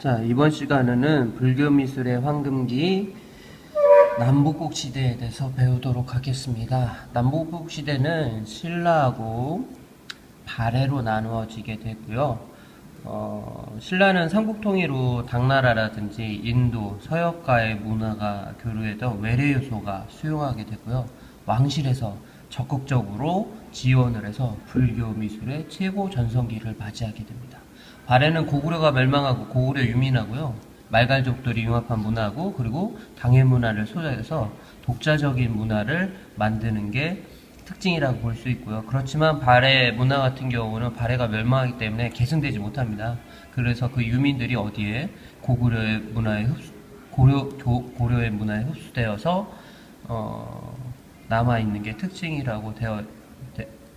자, 이번 시간에는 불교미술의 황금기 남북국 시대에 대해서 배우도록 하겠습니다. 남북국 시대는 신라하고 발해로 나누어지게 되고요. 신라는 삼국통일후 당나라라든지 인도, 서역과의 문화가 교류해서 외래 요소가 수용하게 되고요. 왕실에서 적극적으로 지원을 해서 불교 미술의 최고 전성기를 맞이하게 됩니다. 발해는 고구려가 멸망하고 고구려 유민하고요. 말갈족들이 융합한 문화고 그리고 당해 문화를 소유해서 독자적인 문화를 만드는 게 특징이라고 볼 수 있고요. 그렇지만 발해 문화 같은 경우는 발해가 멸망하기 때문에 계승되지 못합니다. 그래서 그 유민들이 어디에 고구려의 문화에 고려의 문화에 흡수되어서 남아있는 게 특징이라고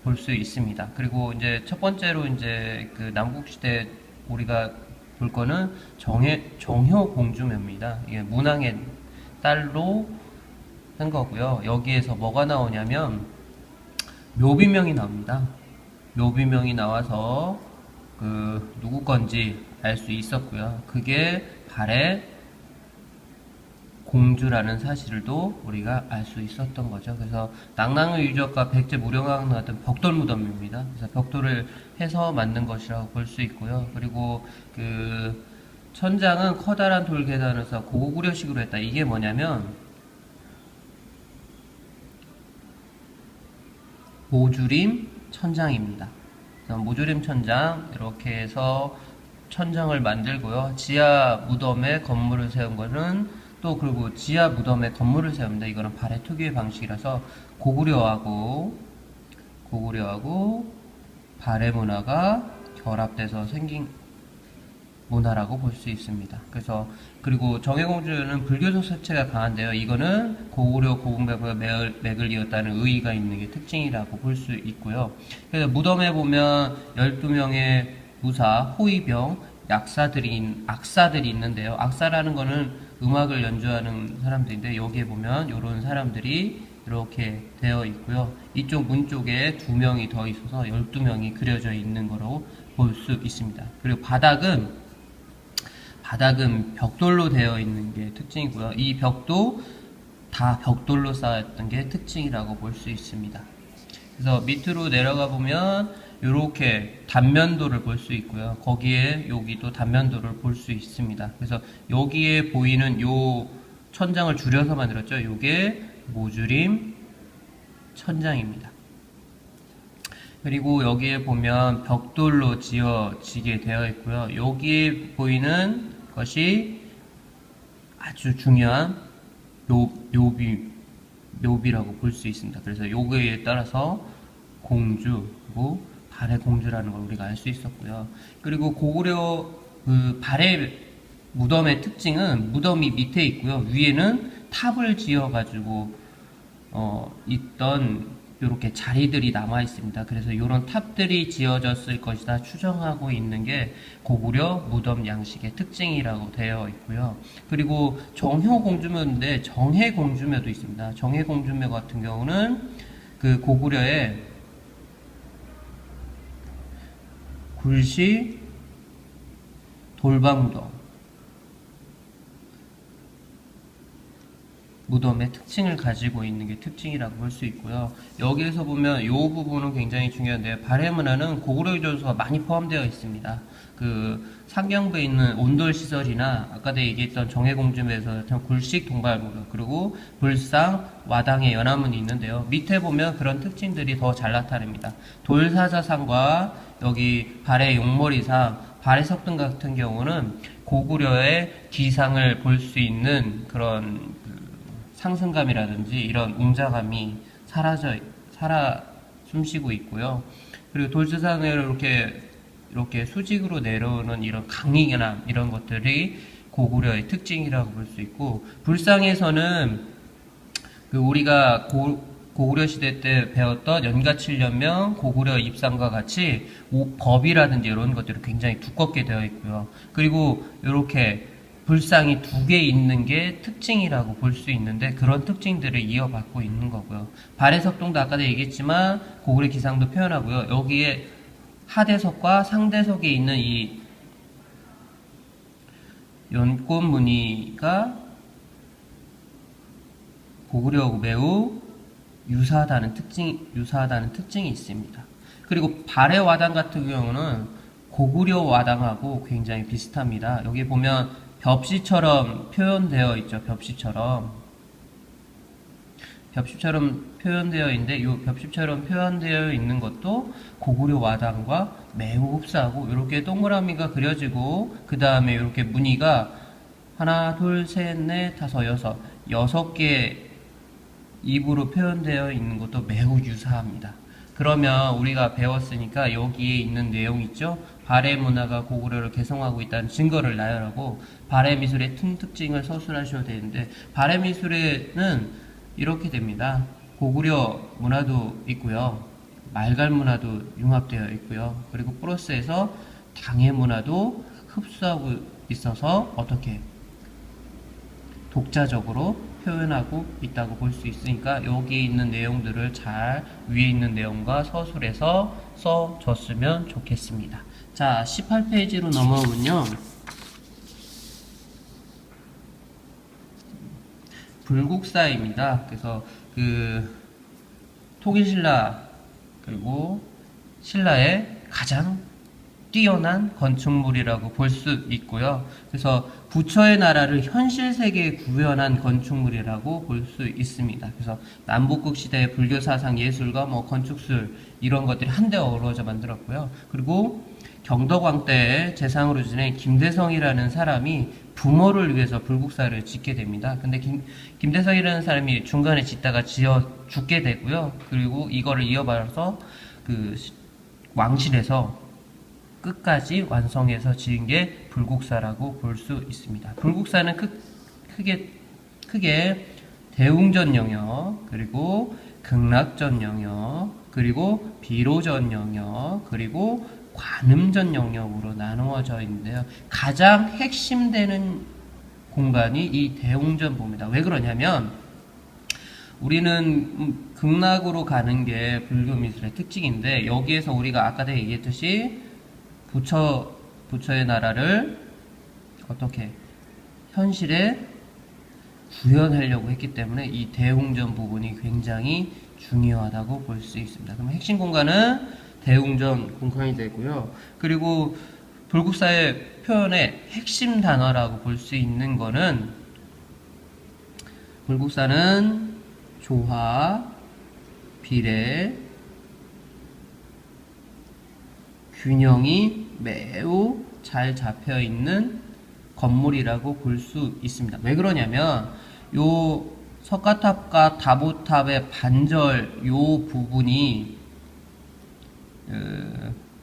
볼 수 있습니다. 그리고 이제 첫 번째로 이제 그 남국시대 우리가 볼 거는 정효공주묘입니다. 이게 문왕의 딸로 한 거고요. 여기에서 뭐가 나오냐면 묘비명이 나옵니다. 묘비명이 나와서 그 누구 건지 알 수 있었고요. 그게 발해 공주라는 사실도 우리가 알 수 있었던 거죠. 그래서 낙랑의 유적과 백제 무령왕 같은 벽돌 무덤입니다. 그래서 벽돌을 해서 만든 것이라고 볼 수 있고요. 그리고 그 천장은 커다란 돌 계단에서 고구려식으로 했다. 이게 뭐냐면 모주림 천장입니다. 모주림 천장 이렇게 해서 천장을 만들고요. 지하 무덤에 건물을 세운 거는 또 그리고 지하 무덤에 건물을 세웁니다. 이거는 발해 특유의 방식이라서 고구려하고 발해 문화가 결합돼서 생긴 문화라고 볼 수 있습니다. 그래서 그리고 정해공주는 불교적 색채가 강한데요. 이거는 고구려 고궁백과 맥을 이었다는 의의가 있는 게 특징이라고 볼 수 있고요. 그래서 무덤에 보면 12명의 무사, 호위병, 악사들이 있는데요. 악사라는 거는 음악을 연주하는 사람들인데 여기에 보면 이런 사람들이 이렇게 되어 있고요. 이쪽 문 쪽에 2명이 더 있어서 12명이 그려져 있는 거로 볼 수 있습니다. 그리고 바닥은 벽돌로 되어 있는 게 특징이고요. 이 벽도 다 벽돌로 쌓았던 게 특징이라고 볼 수 있습니다. 그래서 밑으로 내려가 보면 이렇게 단면도를 볼 수 있고요. 거기에 여기도 단면도를 볼 수 있습니다. 그래서 여기에 보이는 요 천장을 줄여서 만들었죠. 요게 모주림 천장입니다. 그리고 여기에 보면 벽돌로 지어지게 되어 있고요. 여기에 보이는 것이 아주 중요한 묘비라고 볼 수 있습니다. 그래서 요거에 따라서 공주고 발해 공주라는 걸 우리가 알 수 있었고요. 그리고 고구려 그 발해 무덤의 특징은 무덤이 밑에 있고요. 위에는 탑을 지어가지고 있던 이렇게 자리들이 남아 있습니다. 그래서 이런 탑들이 지어졌을 것이다 추정하고 있는 게 고구려 무덤 양식의 특징이라고 되어 있고요. 그리고 정효공주묘인데 정해공주묘도 있습니다. 정해공주묘 같은 경우는 그 고구려의 굴시 돌방무덤 무덤의 특징을 가지고 있는 게 특징이라고 볼 수 있고요. 여기에서 보면 이 부분은 굉장히 중요한데요. 발해 문화는 고구려 요소가 많이 포함되어 있습니다. 그 상경부에 있는 온돌 시설이나 아까 내가 얘기했던 정해공주묘에서 굴식 동발무덤 그리고 불상 와당의 연화문이 있는데요. 밑에 보면 그런 특징들이 더 잘 나타납니다. 돌사자상과 여기 발해 용머리상 발해 석등 같은 경우는 고구려의 기상을 볼 수 있는 그런 상승감이라든지 이런 웅장함이 살아 숨쉬고 있고요. 그리고 돌주산을 이렇게 수직으로 내려오는 이런 강익이나 이런 것들이 고구려의 특징이라고 볼 수 있고, 불상에서는 그 우리가 고구려 시대 때 배웠던 연가칠련명, 고구려 입상과 같이 법이라든지 이런 것들이 굉장히 두껍게 되어 있고요. 그리고 이렇게 불상이 2개 있는 게 특징이라고 볼 수 있는데 그런 특징들을 이어받고 있는 거고요. 발해석동도 아까도 얘기했지만 고구려 기상도 표현하고요. 여기에 하대석과 상대석에 있는 이 연꽃 무늬가 고구려하고 매우 유사하다는 특징이 있습니다. 그리고 발해 와당 같은 경우는 고구려 와당하고 굉장히 비슷합니다. 여기 보면 벽시처럼 표현되어 있죠. 벽시처럼 표현되어 있는데 이 벽시처럼 표현되어 있는 것도 고구려 와당과 매우 흡사하고 이렇게 동그라미가 그려지고 그 다음에 이렇게 무늬가 하나, 둘, 셋, 넷, 다섯, 여섯 개 입으로 표현되어 있는 것도 매우 유사합니다. 그러면 우리가 배웠으니까 여기에 있는 내용 있죠? 발해 문화가 고구려를 개성하고 있다는 증거를 나열하고 발해 미술의 특징을 서술하셔야 되는데 발해 미술에는 이렇게 됩니다. 고구려 문화도 있고요. 말갈 문화도 융합되어 있고요. 그리고 플러스에서 당해 문화도 흡수하고 있어서 어떻게 독자적으로 표현하고 있다고 볼 수 있으니까 여기 있는 내용들을 잘 위에 있는 내용과 서술해서 써줬으면 좋겠습니다. 자, 18페이지로 넘어오면요. 불국사입니다. 그래서 통일신라 그리고 신라의 가장 뛰어난 건축물이라고 볼 수 있고요. 그래서 부처의 나라를 현실 세계에 구현한 건축물이라고 볼 수 있습니다. 그래서 남북국 시대의 불교 사상 예술과 건축술 이런 것들이 한데 어우러져 만들었고요. 그리고 경덕왕 때에 재상으로 지낸 김대성이라는 사람이 부모를 위해서 불국사를 짓게 됩니다. 근데 김대성이라는 사람이 중간에 짓다가 죽게 되고요. 그리고 이거를 이어받아서 왕실에서 끝까지 완성해서 지은 게 불국사라고 볼 수 있습니다. 불국사는 크게 대웅전 영역, 그리고 극락전 영역, 그리고 비로전 영역, 그리고 관음전 영역으로 나누어져 있는데요. 가장 핵심되는 공간이 이 대웅전부입니다. 왜 그러냐면 우리는 극락으로 가는 게 불교 미술의 특징인데 여기에서 우리가 아까 내가 얘기했듯이 부처의 나라를 어떻게 현실에 구현하려고 했기 때문에 이 대웅전 부분이 굉장히 중요하다고 볼 수 있습니다. 그럼 핵심 공간은 대웅전 공간이 되고요. 그리고 불국사의 표현의 핵심 단어라고 볼 수 있는 거는 불국사는 조화, 비례, 균형이 매우 잘 잡혀 있는 건물이라고 볼 수 있습니다. 왜 그러냐면 요 석가탑과 다보탑의 반절 요 부분이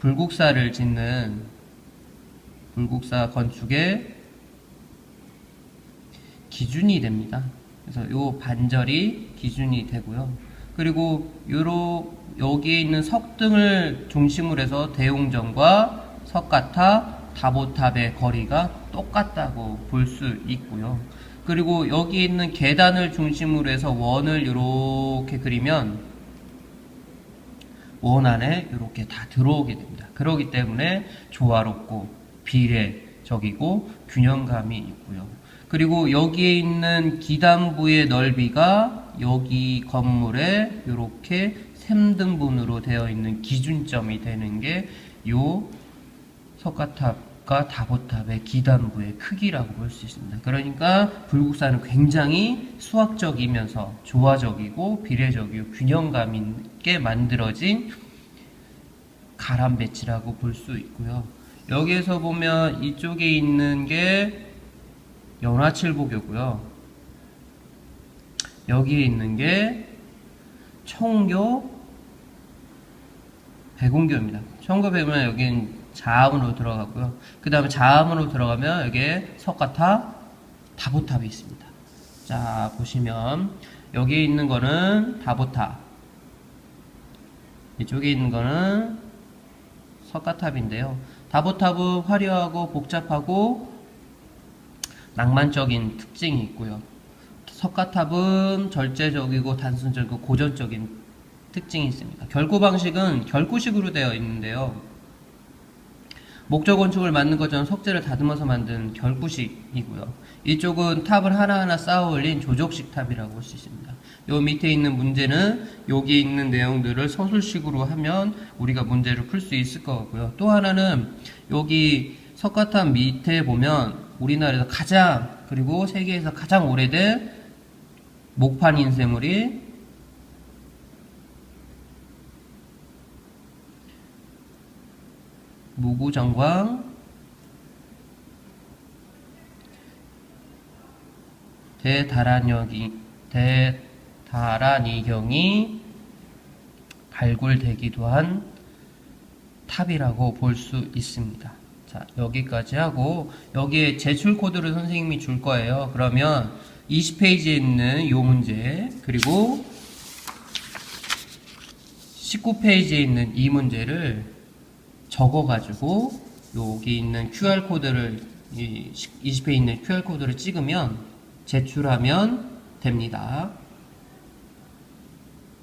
불국사를 짓는 불국사 건축의 기준이 됩니다. 그래서 요 반절이 기준이 되고요. 그리고 여기에 있는 석등을 중심으로 해서 대웅전과 석가탑, 다보탑의 거리가 똑같다고 볼 수 있고요. 그리고 여기 있는 계단을 중심으로 해서 원을 이렇게 그리면 원 안에 이렇게 다 들어오게 됩니다. 그렇기 때문에 조화롭고 비례적이고 균형감이 있고요. 그리고 여기에 있는 기단부의 넓이가 여기 건물에 이렇게 3등분으로 되어 있는 기준점이 되는 게 요 석가탑과 다보탑의 기단부의 크기라고 볼 수 있습니다. 그러니까 불국사는 굉장히 수학적이면서 조화적이고 비례적이고 균형감 있게 만들어진 가람 배치라고 볼 수 있고요. 여기에서 보면 이쪽에 있는 게 연화칠보교고요. 여기에 있는 게 청교 백운교입니다. 청교 백운은 여기는 자암으로 들어가고요. 그 다음에 자암으로 들어가면 여기에 석가탑, 다보탑이 있습니다. 자, 보시면 여기에 있는 거는 다보탑, 이쪽에 있는 거는 석가탑인데요. 다보탑은 화려하고 복잡하고 낭만적인 특징이 있고요. 석가탑은 절제적이고 단순적이고 고전적인 특징이 있습니다. 결구 방식은 결구식으로 되어 있는데요. 목적 건축을 만든 것처럼 석재를 다듬어서 만든 결구식이고요. 이쪽은 탑을 하나하나 쌓아 올린 조적식 탑이라고 볼 수 있습니다. 요 밑에 있는 문제는 여기 있는 내용들을 서술식으로 하면 우리가 문제를 풀 수 있을 것 같고요. 또 하나는 여기 석가탑 밑에 보면 우리나라에서 가장 그리고 세계에서 가장 오래된 목판 인쇄물이 무구정광 대다란이경이 발굴되기도 한 탑이라고 볼 수 있습니다. 자, 여기까지 하고 여기에 제출 코드를 선생님이 줄 거예요. 그러면 20페이지에 있는 이 문제 그리고 19페이지에 있는 이 문제를 적어가지고 여기 있는 QR코드를 20페이지에 있는 QR코드를 찍으면 제출하면 됩니다.